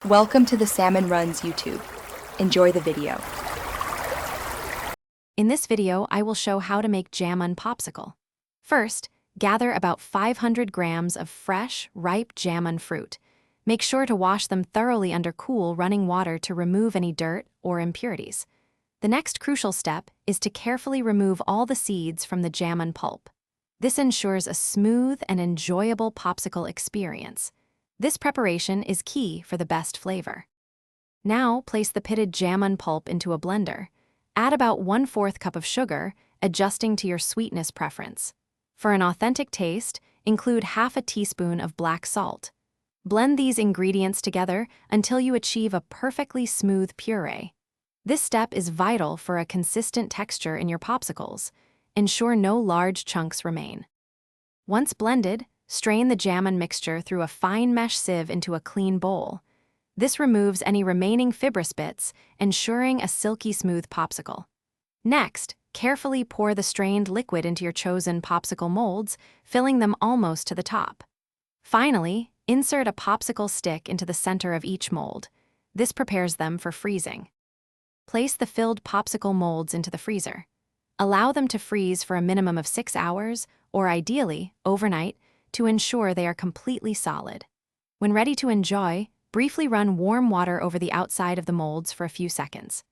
Welcome to the Salmon Runs YouTube. Enjoy the video. In this video, I will show how to make Jamun Popsicle. First, gather about 500 grams of fresh, ripe jamun fruit. Make sure to wash them thoroughly under cool, running water to remove any dirt or impurities. The next crucial step is to carefully remove all the seeds from the jamun pulp. This ensures a smooth and enjoyable popsicle experience. This preparation is key for the best flavor. Now, place the pitted jamun pulp into a blender. Add about 1/4 cup of sugar, adjusting to your sweetness preference. For an authentic taste, include half a teaspoon of black salt. Blend these ingredients together until you achieve a perfectly smooth puree. This step is vital for a consistent texture in your popsicles. Ensure no large chunks remain. Once blended, strain the jamun mixture through a fine mesh sieve into a clean bowl. This removes any remaining fibrous bits, ensuring a silky smooth popsicle. Next, carefully pour the strained liquid into your chosen popsicle molds, filling them almost to the top. Finally, insert a popsicle stick into the center of each mold. This prepares them for freezing. Place the filled popsicle molds into the freezer. Allow them to freeze for a minimum of 6 hours, or ideally, overnight, to ensure they are completely solid. When ready to enjoy, briefly run warm water over the outside of the molds for a few seconds.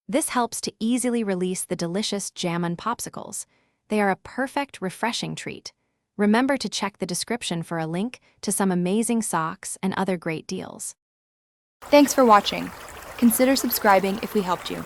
This helps to easily release the delicious jamun popsicles. They are a perfect, refreshing treat. Remember to check the description for a link to some amazing socks and other great deals. Thanks for watching. Consider subscribing if we helped you.